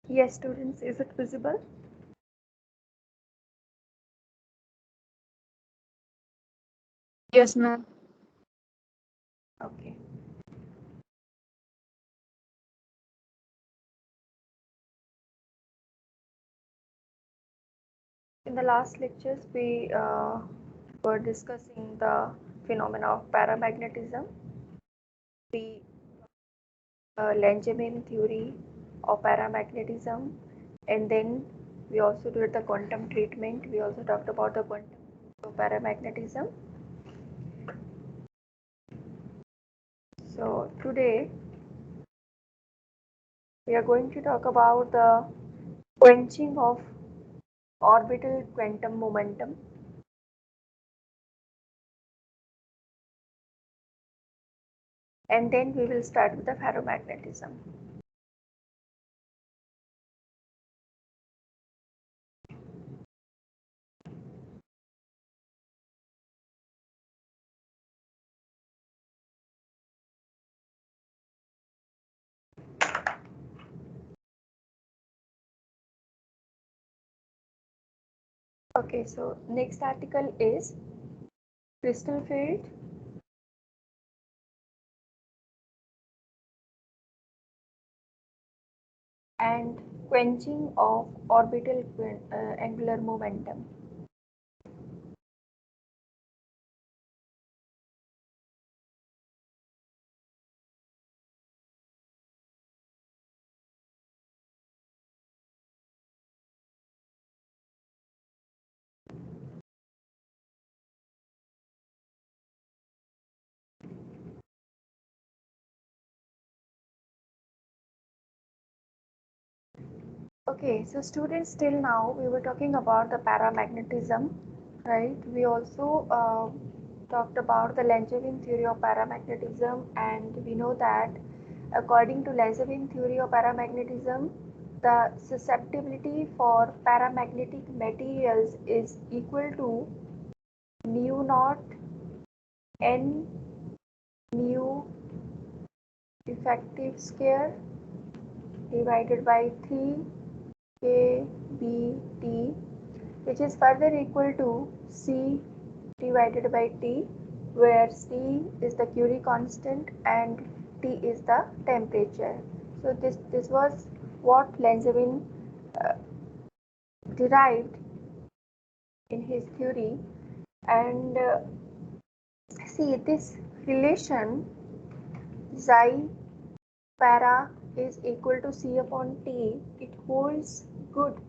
Yes, students, is it visible? Yes, ma'am. Okay. In the last lectures, we were discussing the phenomena of paramagnetism, the Langevin theory of paramagnetism, and then we also did the quantum treatment. We also talked about the quantum of paramagnetism. So today we are going to talk about the quenching of orbital quantum momentum, and then we will start with the ferromagnetism. Okay, so next article is crystal field and quenching of orbital angular momentum. Okay, so students, till now we were talking about the paramagnetism, right? We also talked about the Langevin theory of paramagnetism, and we know that according to Langevin theory of paramagnetism, the susceptibility for paramagnetic materials is equal to mu naught n mu effective square divided by 3 kBT, which is further equal to C divided by T, where C is the Curie constant and T is the temperature. So this was what Langevin uh, derived in his theory, and see this relation xi para is equal to C upon T. It holds good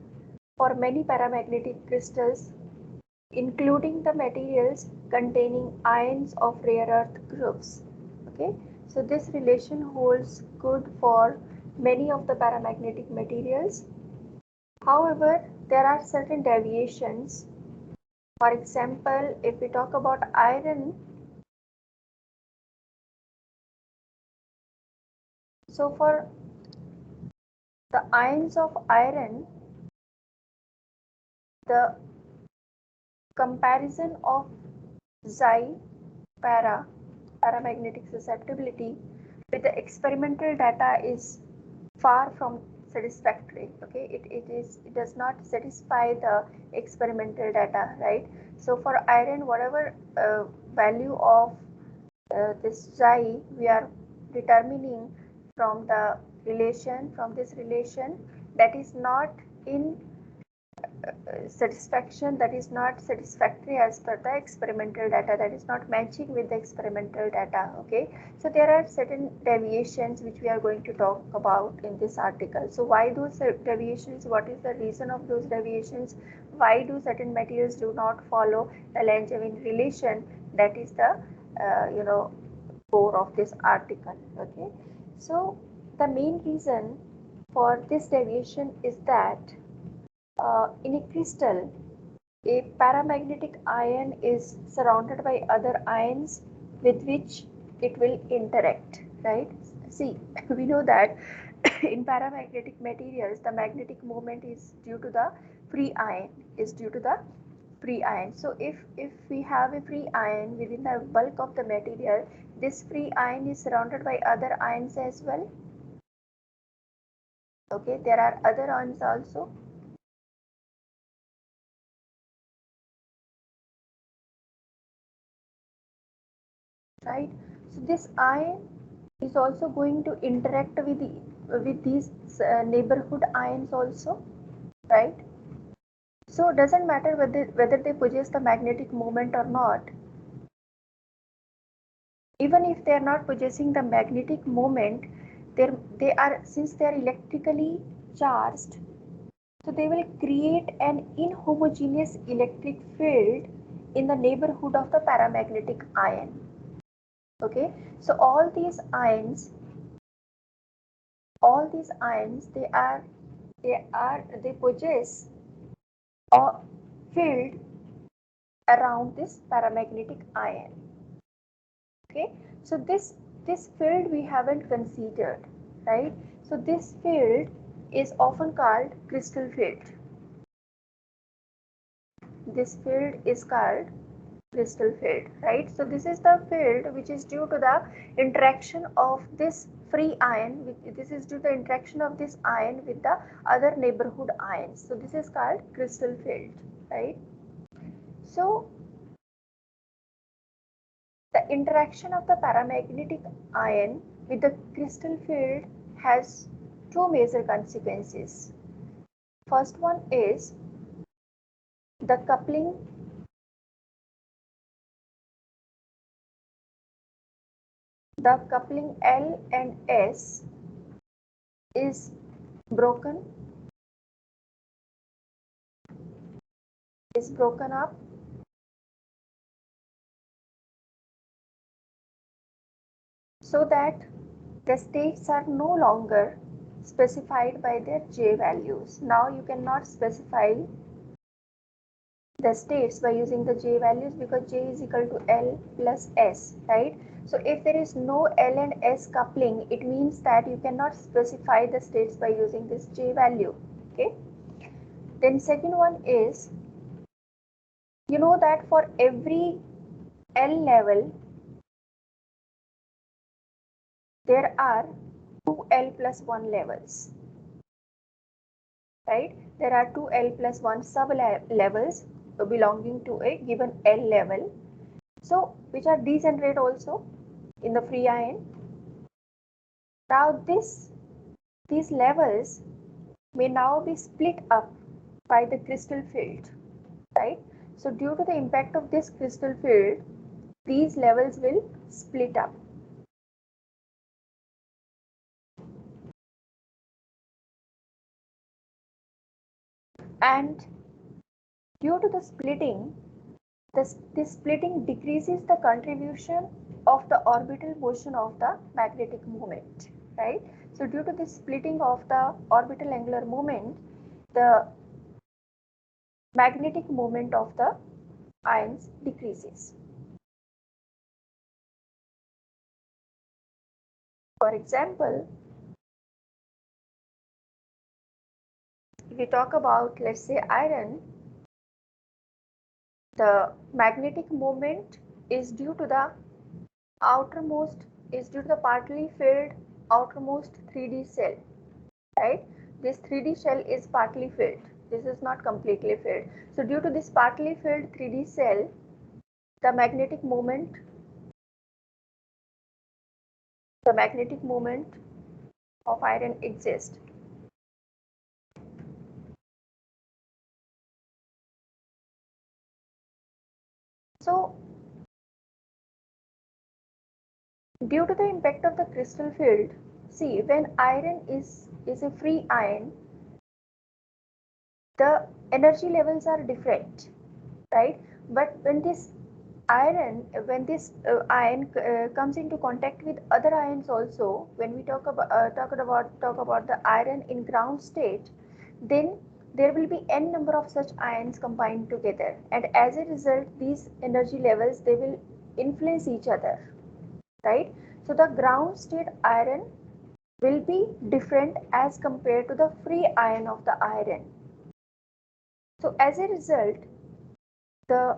for many paramagnetic crystals, including the materials containing ions of rare earth groups. Okay, so this relation holds good for many of the paramagnetic materials. However, there are certain deviations. For example, if we talk about iron, so for the ions of iron, the comparison of xi para paramagnetic susceptibility with the experimental data is far from satisfactory. Okay, it does not satisfy the experimental data, right? So for iron, whatever value of this xi we are determining from the relation, from this relation, that is not in satisfaction, that is not satisfactory as per the experimental data, that is not matching with the experimental data. Okay, so there are certain deviations which we are going to talk about in this article. So why those deviations, what is the reason of those deviations, why do certain materials do not follow the Langevin relation, that is the core of this article. Okay, so the main reason for this deviation is that in a crystal, a paramagnetic ion is surrounded by other ions with which it will interact, right? See, we know that in paramagnetic materials, the magnetic moment is due to the free ion, is due to the free ion. So if we have a free ion within the bulk of the material, this free ion is surrounded by other ions as well. Okay, there are other ions also. Right, so this ion is also going to interact with these neighborhood ions also, right? So it doesn't matter whether they possess the magnetic moment or not. Even if they are not possessing the magnetic moment, they are, since they are electrically charged, so they will create an inhomogeneous electric field in the neighborhood of the paramagnetic ion. Okay, so all these ions, they possess a field around this paramagnetic ion. Okay, so this field we haven't considered, right? So this field is often called crystal field. This field is called crystal field, right? So this is the field which is due to the interaction of this free ion. This is due to the interaction of this ion with the other neighborhood ions. So this is called crystal field, right? So the interaction of the paramagnetic ion with the crystal field has two major consequences. First one is the coupling L and S is broken up, so that the states are no longer specified by their J values. Now you cannot specify the states by using the J values, because J is equal to L plus S, right? So if there is no L and S coupling, it means that you cannot specify the states by using this J value. Okay. Then second one is, you know that for every L level, there are two L plus 1 levels, right? There are two L plus 1 sub levels belonging to a given L level. So which are degenerate also in the free ion. Now these levels may now be split up by the crystal field, right? So due to the impact of this crystal field, these levels will split up. And due to the splitting, this splitting decreases the contribution of the orbital motion of the magnetic moment, right? So due to the splitting of the orbital angular moment, the magnetic moment of the ions decreases. For example, if we talk about, let's say, iron, the magnetic moment is due to the outermost, is due to the partly filled outermost 3D cell, right? This 3D shell is partly filled. This is not completely filled. So due to this partly filled 3D cell, the magnetic moment of iron exists. So due to the impact of the crystal field, see, when iron is a free ion, the energy levels are different, right? But when this iron comes into contact with other ions also, when we talk about the iron in ground state, then there will be n number of such ions combined together, and as a result, these energy levels, they will influence each other, right? So the ground state iron will be different as compared to the free ion of the iron. So as a result, the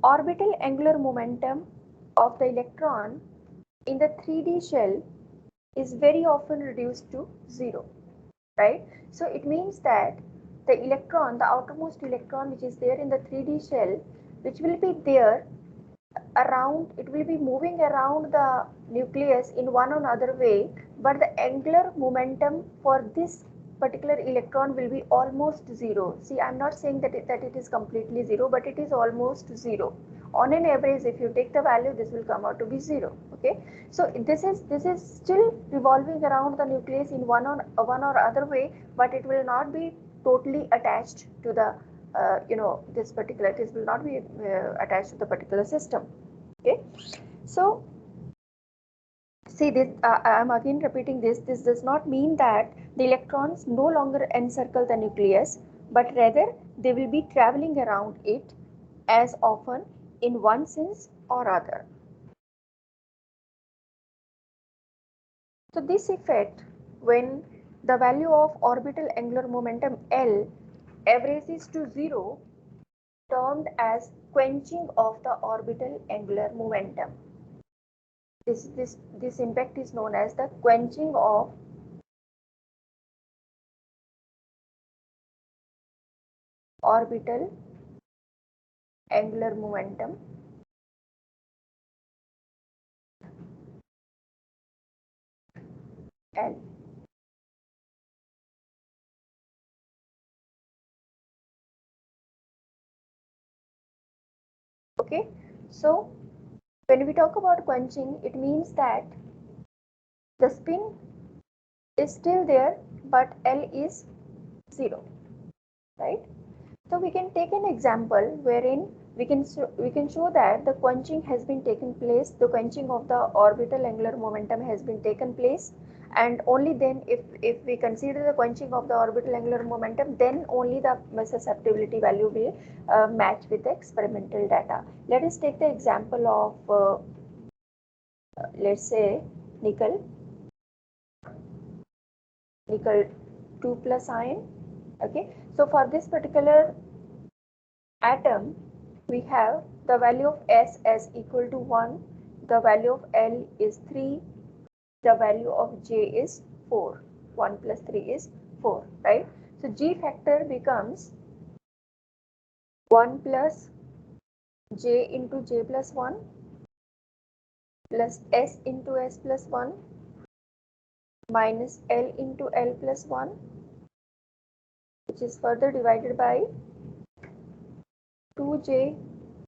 orbital angular momentum of the electron in the 3D shell is very often reduced to 0, right? So it means that the electron, the outermost electron which is there in the 3D shell, which will be there around, it will be moving around the nucleus in one or another way, but the angular momentum for this particular electron will be almost 0. See, I'm not saying that it is completely 0, but it is almost 0. On an average, if you take the value, this will come out to be 0. Okay, so this is still revolving around the nucleus in one or other way, but it will not be totally attached to the this particular, it will not be attached to the particular system. Okay, so see this, I'm again repeating this. This does not mean that the electrons no longer encircle the nucleus, but rather they will be traveling around it as often in one sense or other. So this effect, when the value of orbital angular momentum L averages to 0, termed as quenching of the orbital angular momentum. This impact is known as the quenching of orbital angular momentum L. Okay, so when we talk about quenching, it means that the spin is still there, but L is 0, right? So we can take an example wherein we can show that the quenching has been taken place, the quenching of the orbital angular momentum has been taken place, and only then if we consider the quenching of the orbital angular momentum, then only the susceptibility value will match with the experimental data. Let us take the example of let's say nickel 2 plus ion. Okay, so for this particular atom, we have the value of S as equal to 1, the value of L is 3, the value of J is 4. 1 plus 3 is 4, right? So G factor becomes 1 plus J into J plus 1 plus S into S plus 1 minus L into L plus 1, which is further divided by 2J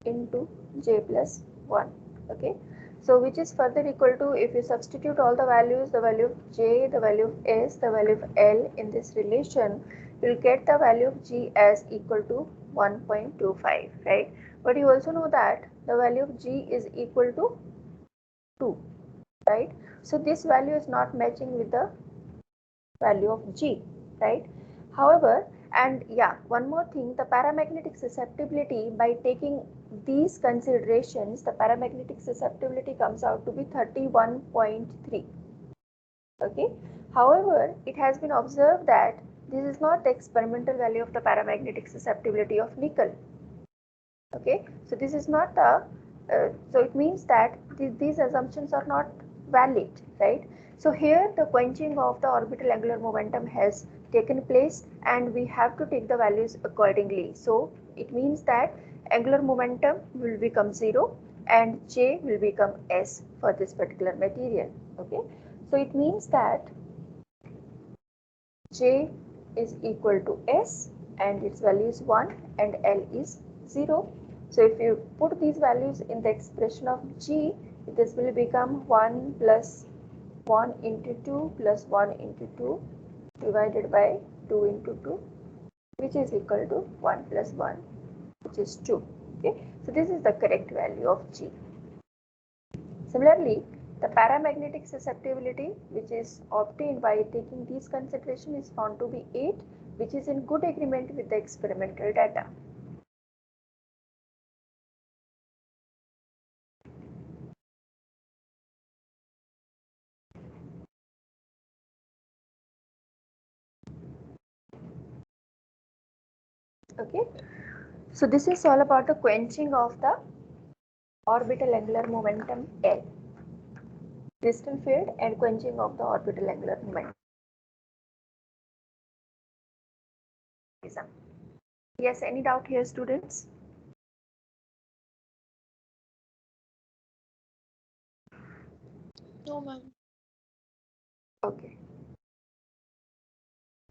into J plus 1. Okay, so which is further equal to, if you substitute all the values, the value of J, the value of S, the value of L in this relation, you will get the value of G as equal to 1.25, right? But you also know that the value of G is equal to 2, right? So this value is not matching with the value of G, right? However, and yeah, one more thing, the paramagnetic susceptibility, by taking these considerations, the paramagnetic susceptibility comes out to be 31.3. Okay, however, it has been observed that this is not the experimental value of the paramagnetic susceptibility of nickel. Okay, so this is not the so it means that these assumptions are not valid, right? So here the quenching of the orbital angular momentum has taken place, and we have to take the values accordingly. So it means that angular momentum will become 0 and J will become S for this particular material. Okay, so it means that J is equal to S and its value is 1 and L is 0. So if you put these values in the expression of G, this will become 1 plus 1 into 2 plus 1 into 2 divided by 2 into 2, which is equal to 1 plus 1, which is 2. Okay, so this is the correct value of G. Similarly, the paramagnetic susceptibility, which is obtained by taking these considerations, is found to be 8, which is in good agreement with the experimental data. Okay, so this is all about the quenching of the orbital angular momentum L, crystal field and quenching of the orbital angular momentum. Yes, any doubt here, students? No, ma'am. Okay.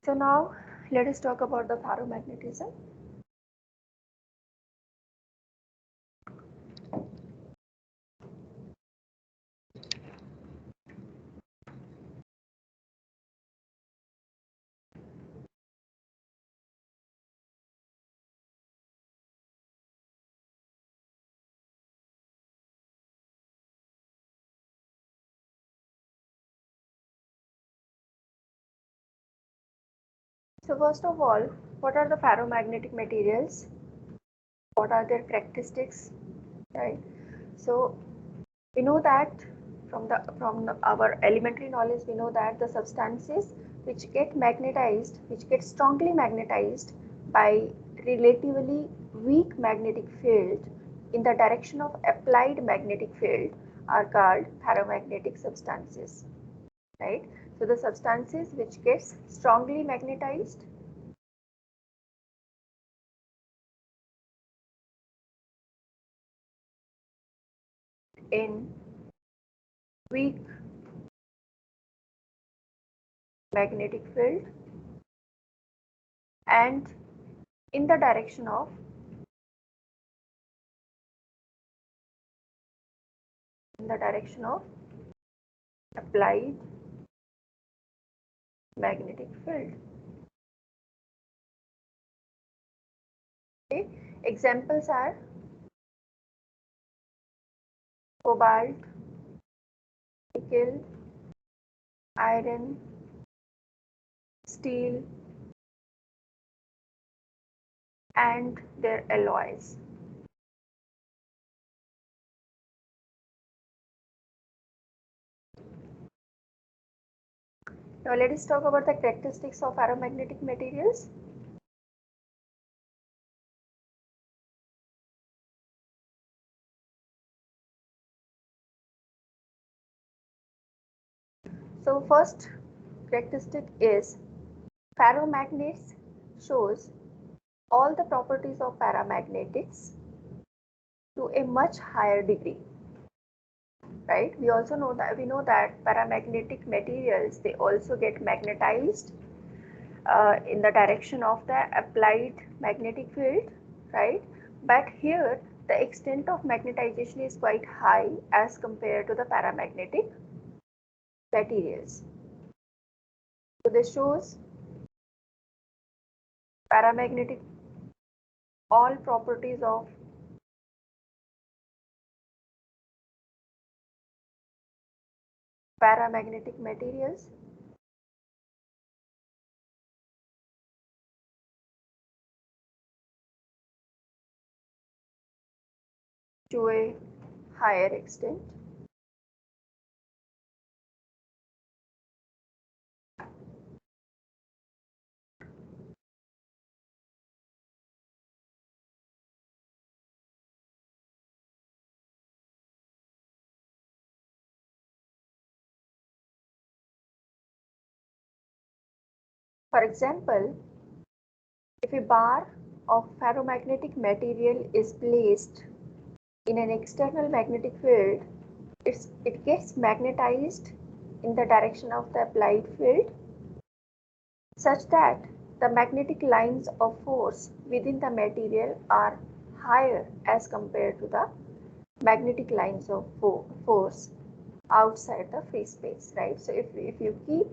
So now let us talk about the ferromagnetism. So first of all, what are the ferromagnetic materials? What are their characteristics? Right. So we know that from our elementary knowledge, we know that the substances which get magnetized, which get strongly magnetized by relatively weak magnetic field in the direction of applied magnetic field are called ferromagnetic substances, right? So the substances which gets strongly magnetized in weak magnetic field and in the direction of applied magnetic field. Okay. Examples are cobalt, nickel, iron, steel, and their alloys. Now let us talk about the characteristics of ferromagnetic materials. So first characteristic is ferromagnets shows all the properties of paramagnetics to a much higher degree, right? We know that paramagnetic materials, they also get magnetized in the direction of the applied magnetic field, right? But here the extent of magnetization is quite high as compared to the paramagnetic materials. So this shows paramagnetic, all properties of paramagnetic materials to a higher extent. For example, if a bar of ferromagnetic material is placed in an external magnetic field, it gets magnetized in the direction of the applied field such that the magnetic lines of force within the material are higher as compared to the magnetic lines of force outside the free space, right? So if you keep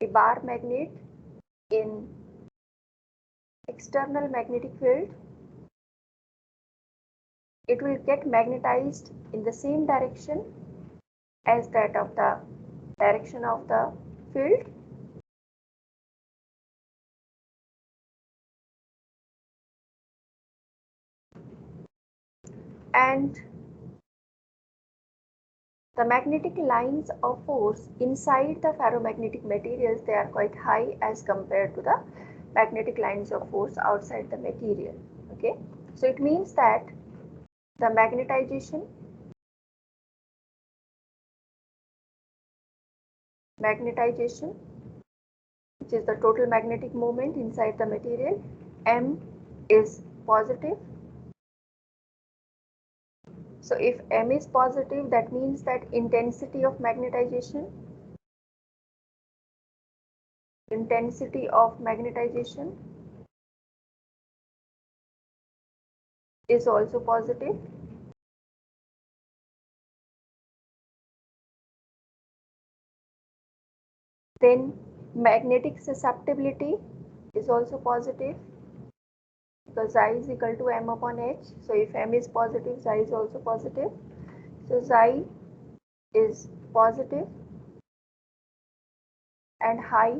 a bar magnet in external magnetic field, it will get magnetized in the same direction as that of the direction of the field, and the magnetic lines of force inside the ferromagnetic materials, they are quite high as compared to the magnetic lines of force outside the material. Okay, so it means that the magnetization, which is the total magnetic moment inside the material, M is positive. So if M is positive, that means that intensity of magnetization is also positive. Then magnetic susceptibility is also positive, because Xi is equal to M upon H. So if M is positive, Xi is also positive. So Xi is positive and high.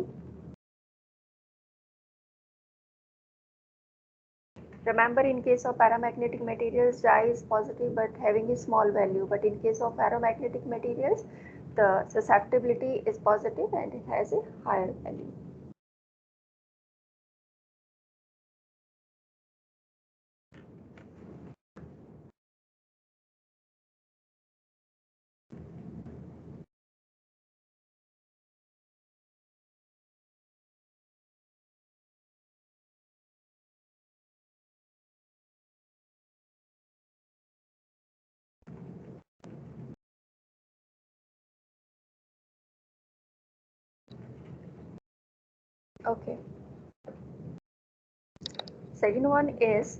Remember, in case of paramagnetic materials, Xi is positive but having a small value. But in case of ferromagnetic materials, the susceptibility is positive and it has a higher value. Okay. Second one is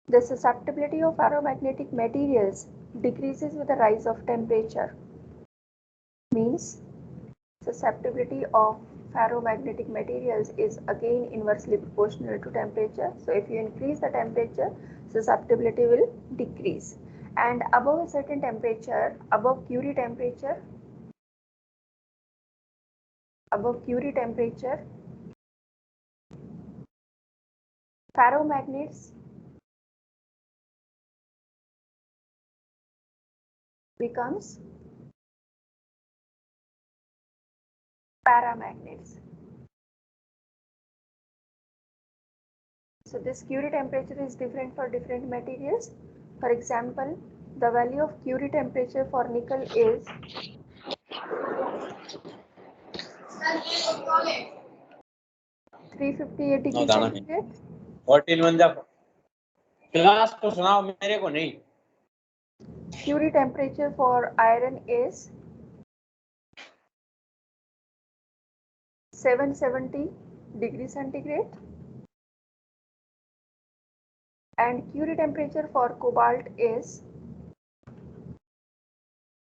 the susceptibility of ferromagnetic materials decreases with the rise of temperature. Means susceptibility of ferromagnetic materials is again inversely proportional to temperature. So if you increase the temperature, susceptibility will decrease. And above a certain temperature, above Curie temperature, ferromagnets becomes paramagnets. So this Curie temperature is different for different materials. For example, the value of Curie temperature for nickel is 358 degrees centigrade. 14 class को सुनाओ, मेरे को नहीं. Curie temperature for iron is 770 degrees centigrade, and Curie temperature for cobalt is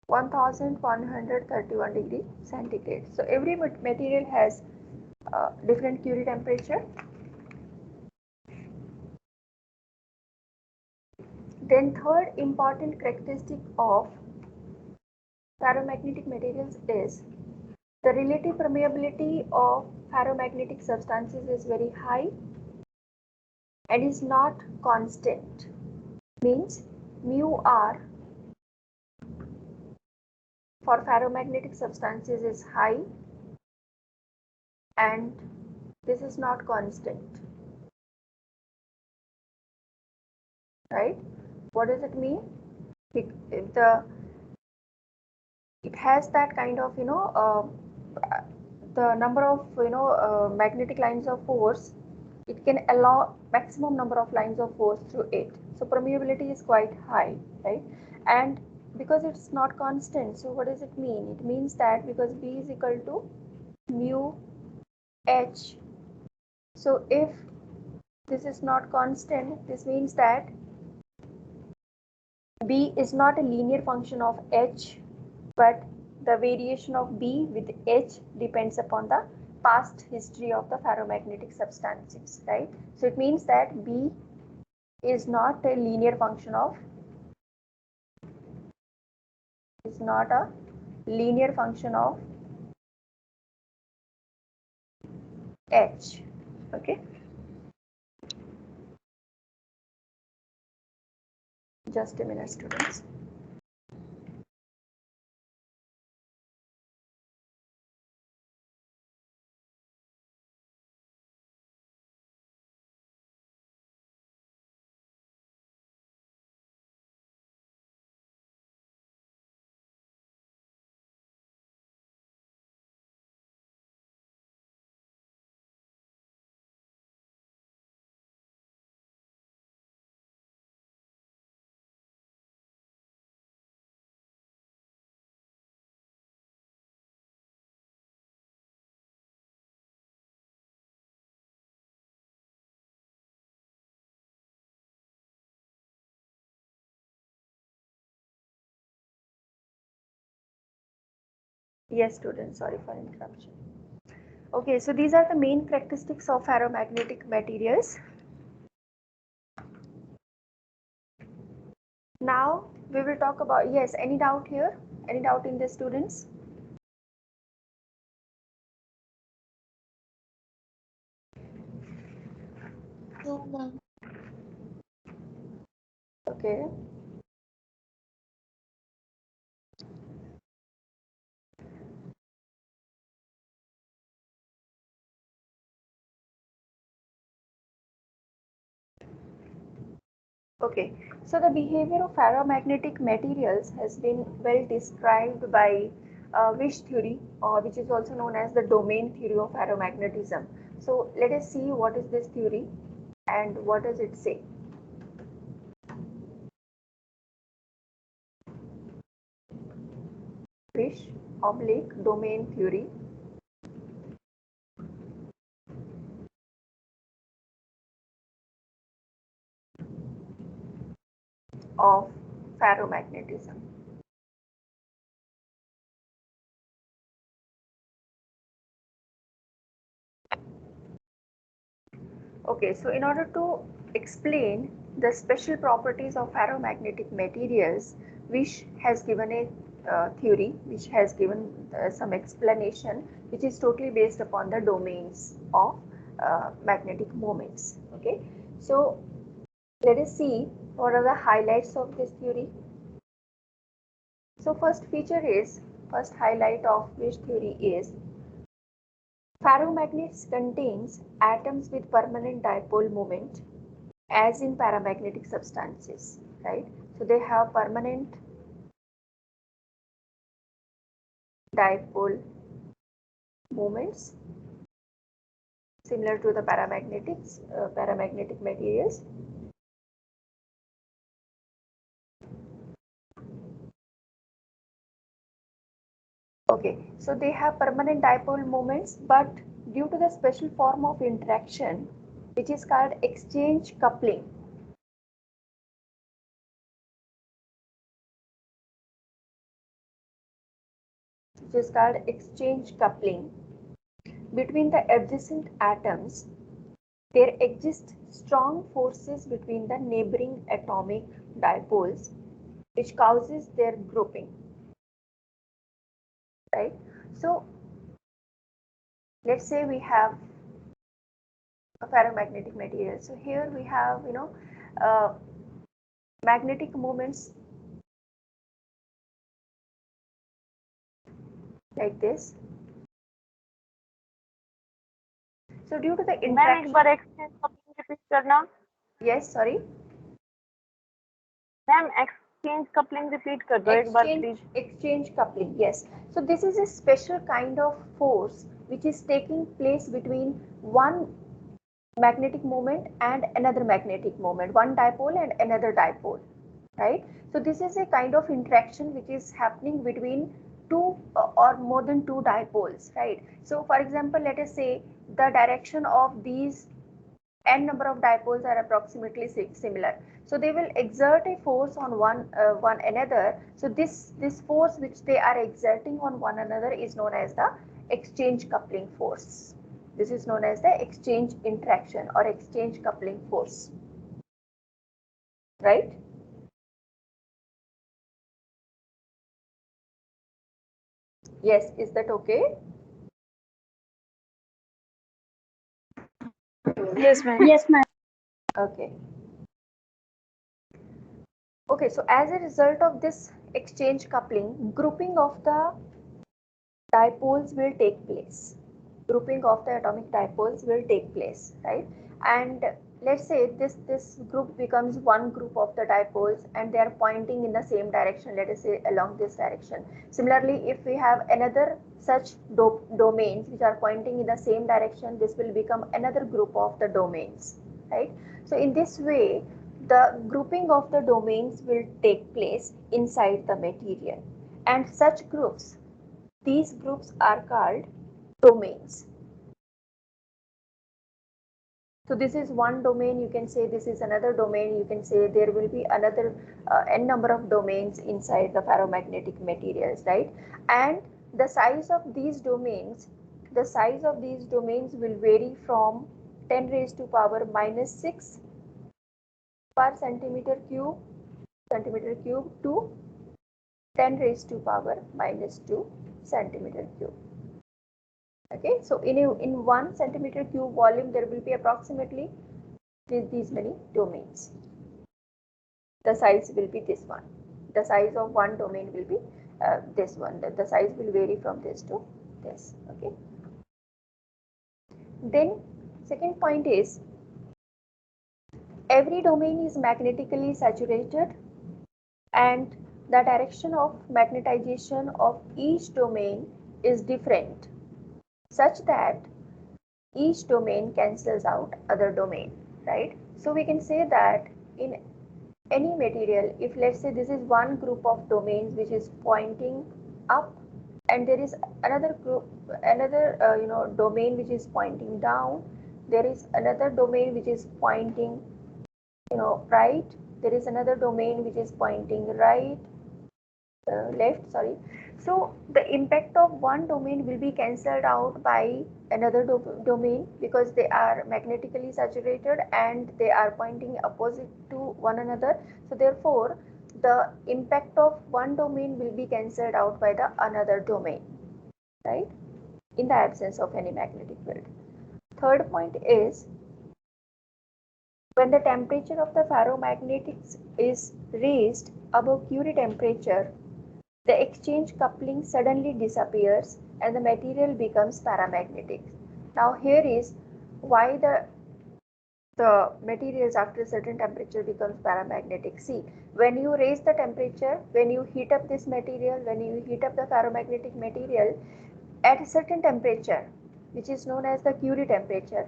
1131 degree centigrade. So every material has different Curie temperature. Then third important characteristic of ferromagnetic materials is the relative permeability of ferromagnetic substances is very high and is not constant. Means mu r for ferromagnetic substances is high and this is not constant. Right? What does it mean? It has that kind of the number of magnetic lines of force, it can allow maximum number of lines of force through it. So permeability is quite high, right? And because it's not constant, so what does it mean? It means that because B is equal to mu H, so if this is not constant, this means that B is not a linear function of H, but the variation of B with H depends upon the past history of the ferromagnetic substances, right? So it means that B is not a linear function of H. Okay. Just a minute, students. Yes, students, sorry for interruption. Okay, so these are the main characteristics of ferromagnetic materials. Now we will talk about, yes, any doubt here? Any doubt in this, students? No, ma'am. Okay. Okay, so the behavior of ferromagnetic materials has been well described by Wish theory, which is also known as the domain theory of ferromagnetism. So let us see what is this theory and what does it say. Wish oblique domain theory of ferromagnetism. Okay, so in order to explain the special properties of ferromagnetic materials, Wish has given a theory, which has given some explanation, which is totally based upon the domains of magnetic moments. Okay, so let us see what are the highlights of this theory. So first highlight of Wish theory is ferromagnets contains atoms with permanent dipole moment as in paramagnetic substances, right? So they have permanent dipole moments similar to the paramagnetic materials. Okay, so they have permanent dipole moments, but due to the special form of interaction, which is called exchange coupling, between the adjacent atoms, there exist strong forces between the neighboring atomic dipoles, which causes their grouping, right? So let's say we have a ferromagnetic material. So here we have, uh, magnetic moments like this. So due to the interaction, एक बार exchange coupling repeat करना. yes, sorry, ma'am exchange coupling repeat कर दो एक बार please. exchange coupling, yes. So this is a special kind of force which is taking place between one magnetic moment and another magnetic moment, one dipole and another dipole, right? So this is a kind of interaction which is happening between two or more than two dipoles, right? So for example, let us say the direction of these n number of dipoles are approximately similar, so they will exert a force on one another. So this force which they are exerting on one another is known as the exchange coupling force. This is known as the exchange interaction or exchange coupling force, right? Yes, is that okay? Yes, ma'am. Yes ma'am. Okay. Okay, so as a result of this exchange coupling, grouping of the dipoles will take place. Grouping of the atomic dipoles will take place, right? And let's say this group becomes one group of the dipoles and they are pointing in the same direction, let us say along this direction. Similarly, if we have another such domains which are pointing in the same direction, this will become another group of the domains, right? So in this way, the grouping of the domains will take place inside the material, and such groups, these groups are called domains. So this is one domain, you can say this is another domain, you can say there will be another n number of domains inside the ferromagnetic materials, right? And the size of these domains will vary from 10 raised to power minus 6 per centimeter cube to 10 raised to power minus 2 centimeter cube. Okay, so in 1 centimeter cube volume there will be approximately these many domains. The size will be this one. The size of one domain will be this one. The size will vary from this to this. Okay. Then second point is every domain is magnetically saturated and the direction of magnetization of each domain is different such that each domain cancels out other domain, right? So we can say that in any material, if let's say this is one group of domains which is pointing up and there is another group, domain which is pointing down, there is another domain which is pointing right, there is another domain which is pointing right, left, sorry. So the impact of one domain will be cancelled out by another domain because they are magnetically saturated and they are pointing opposite to one another. So therefore, the impact of one domain will be cancelled out by the another domain, right? In the absence of any magnetic field. Third point is when the temperature of the ferromagnetics is raised above Curie temperature, the exchange coupling suddenly disappears and the material becomes paramagnetic. Now here is why the materials after a certain temperature becomes paramagnetic. See, when you raise the temperature, when you heat up this material, when you heat up the ferromagnetic material at a certain temperature, which is known as the Curie temperature.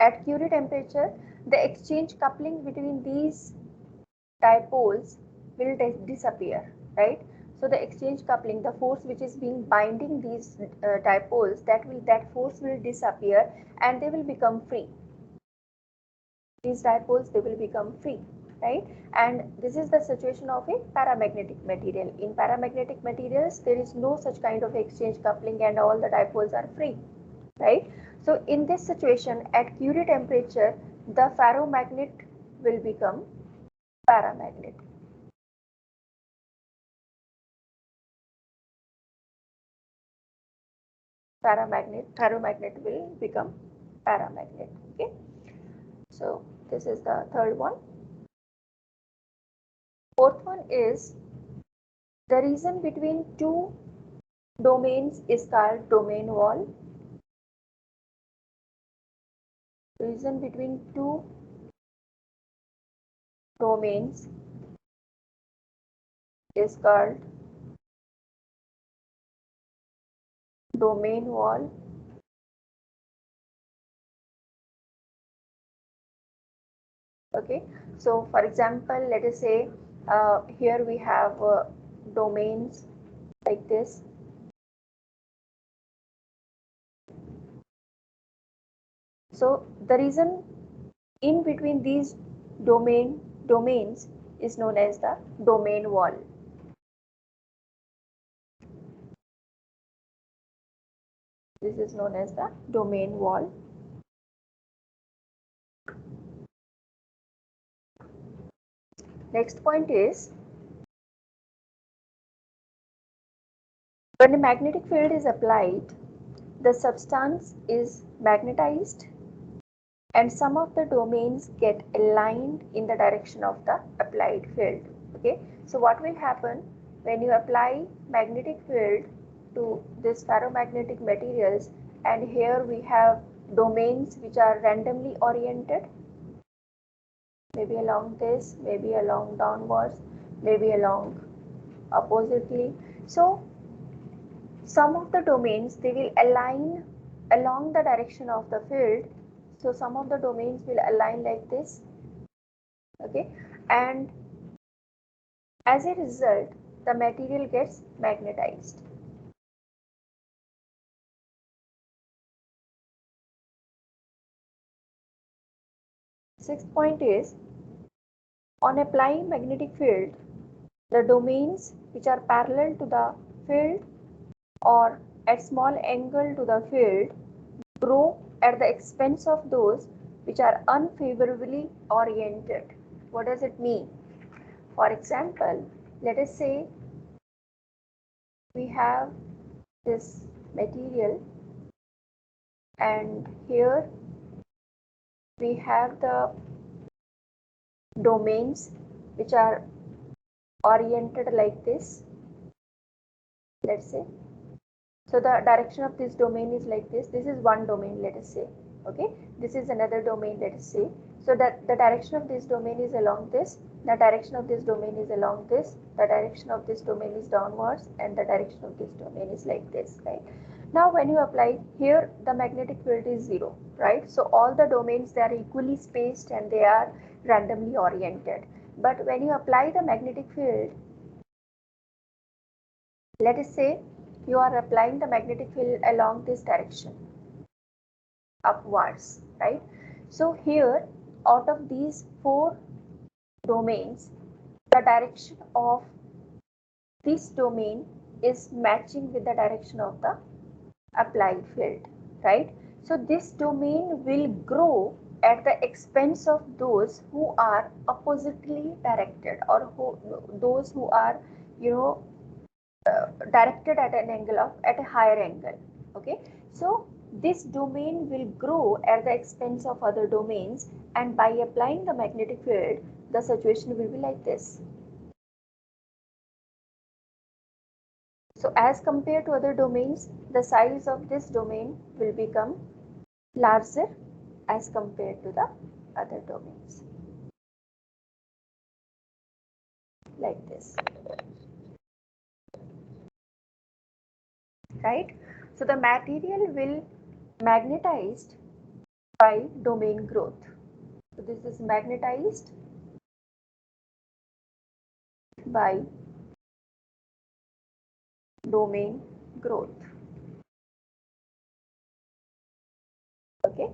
At Curie temperature, the exchange coupling between these dipoles will disappear, right? So the exchange coupling, the force which is being binding these dipoles, that force will disappear and they will become free. These dipoles, they will become free, right? And this is the situation of a paramagnetic material. In paramagnetic materials, there is no such kind of exchange coupling and all the dipoles are free, right? So in this situation, at Curie temperature, the ferromagnet will become paramagnet. Ferromagnet will become paramagnet. Okay. So this is the third one. Fourth one is the region between two domains is called domain wall. Region between two domains is called domain wall. Okay, so for example, let us say here we have domains like this. So the region in between these domains is known as the domain wall. This is known as the domain wall. Next point is when a magnetic field is applied, the substance is magnetized and some of the domains get aligned in the direction of the applied field. Okay, so what will happen when you apply magnetic field to this ferromagnetic materials, and here we have domains which are randomly oriented, maybe along this, maybe along downwards, maybe along oppositely. So some of the domains, they will align along the direction of the field. So some of the domains will align like this, okay, and as a result the material gets magnetized. Sixth point is on applying magnetic field, the domains which are parallel to the field or at small angle to the field grow at the expense of those which are unfavorably oriented. What does it mean? For example, let us say we have this material and here we have the domains which are oriented like this, let's say. So the direction of this domain is like this. This is one domain, let us say. Okay, this is another domain, let us say. So that the direction of this domain is along this, the direction of this domain is along this, the direction of this domain is downwards, and the direction of this domain is like this, right? Now when you apply here, the magnetic field is 0, right? So all the domains, they are equally spaced and they are randomly oriented. But when you apply the magnetic field, let us say you are applying the magnetic field along this direction, upwards, right? So here, out of these 4 domains, the direction of this domain is matching with the direction of the applied field, right? So this domain will grow at the expense of those who are oppositely directed, or those who are, you know, directed at an angle of at a higher angle. Okay, so this domain will grow at the expense of other domains, and by applying the magnetic field, the situation will be like this. So as compared to other domains, the size of this domain will become larger as compared to the other domains, like this, right? So the material will magnetized by domain growth. So this is magnetized by domain growth. Okay.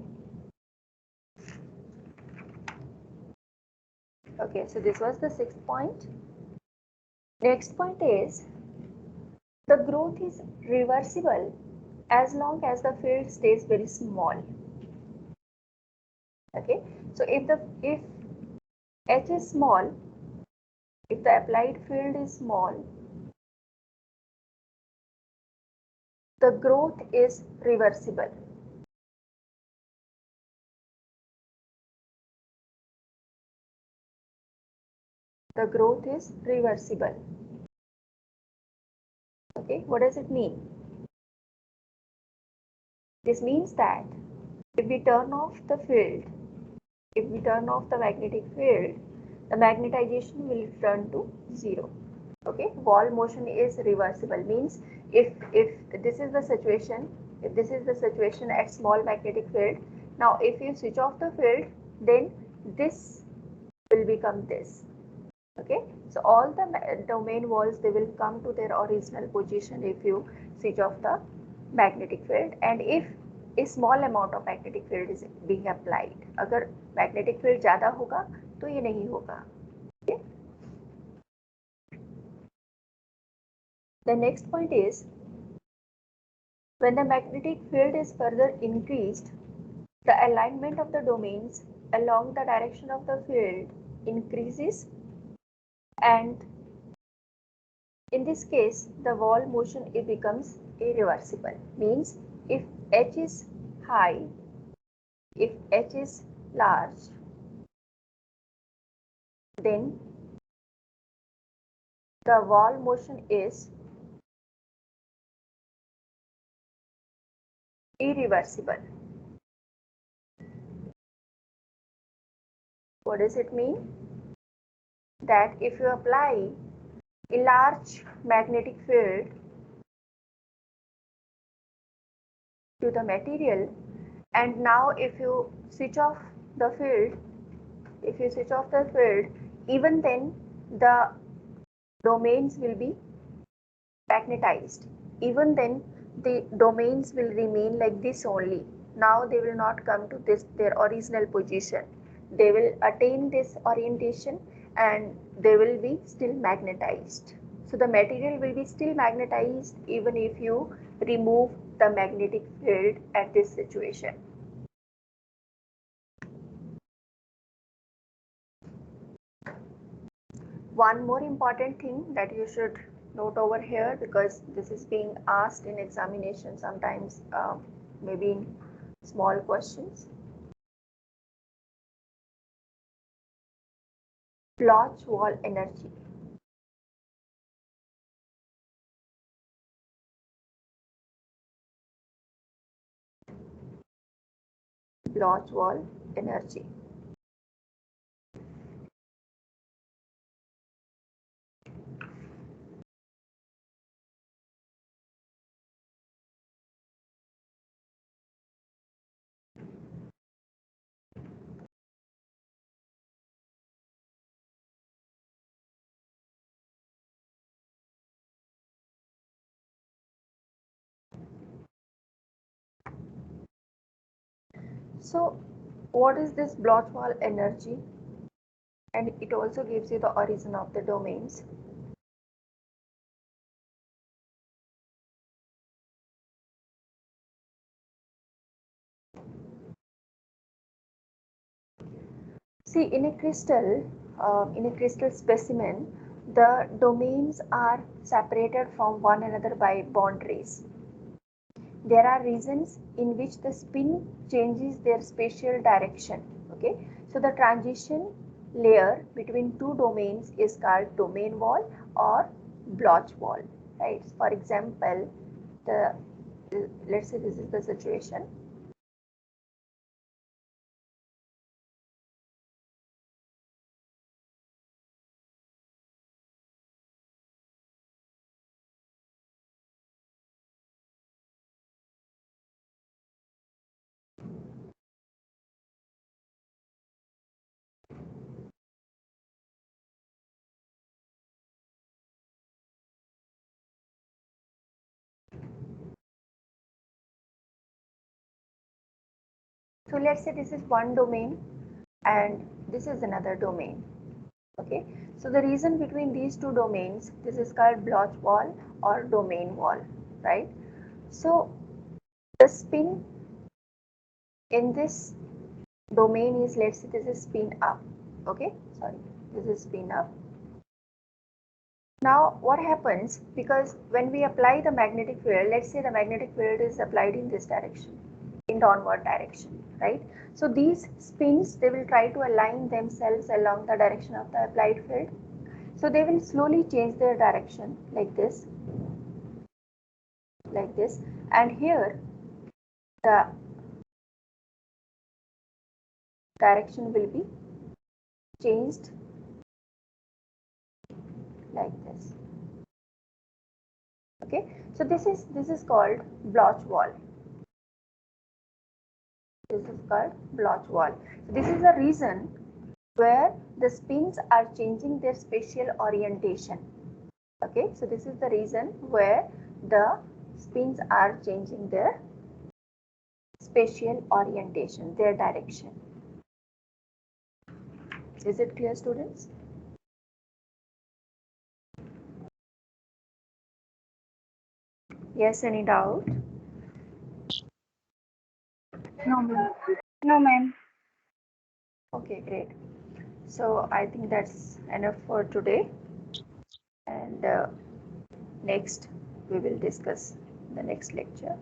Okay, so this was the 6th point. Next point is the growth is reversible as long as the field stays very small. Okay, so if H is small, if the applied field is small, the growth is reversible. The growth is reversible. Okay, what does it mean? This means that if we turn off the field, if we turn off the magnetic field, the magnetization will return to 0. Okay, wall motion is reversible, means if this is the situation, if this is the situation at small magnetic field, now if you switch off the field, then this will become this. Okay, so all the domain walls, they will come to their original position if you switch off the magnetic field, and if a small amount of magnetic field is being applied. अगर magnetic field ज़्यादा होगा तो ये नहीं होगा. Okay. The next point is when the magnetic field is further increased, the alignment of the domains along the direction of the field increases, and in this case the wall motion, it becomes irreversible. Means if H is high, if H is large, then the wall motion is irreversible. What does it mean? That if you apply a large magnetic field to the material, and now if you switch off the field, even then the domains will be magnetized. Even then the domains will remain like this only. Now they will not come to this their original position. They will attain this orientation, and they will be still magnetized. So the material will be still magnetized even if you remove the magnetic field at this situation. One more important thing that you should note over here, because this is being asked in examination sometimes, maybe in small questions. Bloch wall energy. Bloch wall energy. So what is this Bloch wall energy? And it also gives you the origin of the domains. See, in a crystal specimen, the domains are separated from one another by boundaries. There are regions in which the spin changes their spatial direction. Okay, so the transition layer between two domains is called domain wall or Bloch wall. Right. For example, let's say this is the situation. So let's say this is one domain and this is another domain. Okay, so the region between these two domains, this is called Bloch wall or domain wall, right? So the spin in this domain is, let's say this is spin up. Okay, sorry, this is spin up. Now what happens, because when we apply the magnetic field, let's say the magnetic field is applied in this direction, in downward direction, right? So these spins, they will try to align themselves along the direction of the applied field. So they will slowly change their direction like this, and here the direction will be changed like this. Okay, so this is called Bloch wall. This is called Bloch wall. So this is the reason where the spins are changing their spatial orientation. Okay, so this is the reason where the spins are changing their spatial orientation, their direction. Is it clear, students? Yes, any doubt? No, ma'am. No, ma'am. Okay, great. So I think that's enough for today, and next we will discuss the next lecture.